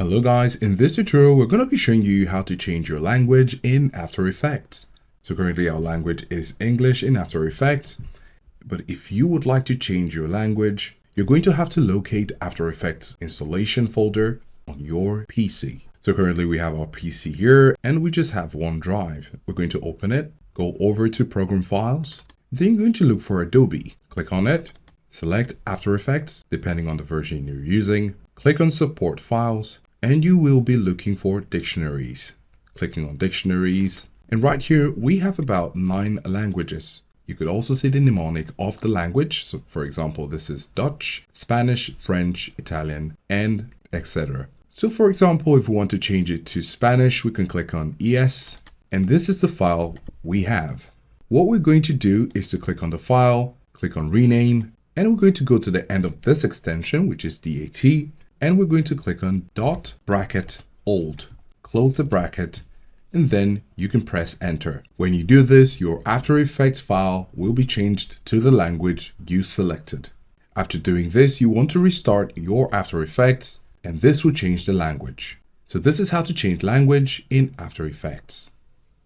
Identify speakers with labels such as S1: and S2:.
S1: Hello guys, in this tutorial we're going to be showing you how to change your language in After Effects. So currently our language is English in After Effects, but if you would like to change your language, you're going to have to locate After Effects installation folder on your PC. So currently we have our PC here and we just have one drive. We're going to open it, go over to Program Files, then you're going to look for Adobe. Click on it, select After Effects depending on the version you're using, click on Support Files, and you will be looking for dictionaries. Clicking on dictionaries, and right here we have about 9 languages. You could also see the mnemonic of the language. So for example, this is Dutch, Spanish, French, Italian, and etc. So for example, if we want to change it to Spanish, we can click on ES, and this is the file we have. What we're going to do is to click on the file, click on rename, and we're going to go to the end of this extension, which is DAT, and we're going to click on dot bracket old. Close the bracket, and then you can press enter. When you do this, your After Effects file will be changed to the language you selected. After doing this, you want to restart your After Effects, and this will change the language. So this is how to change language in After Effects.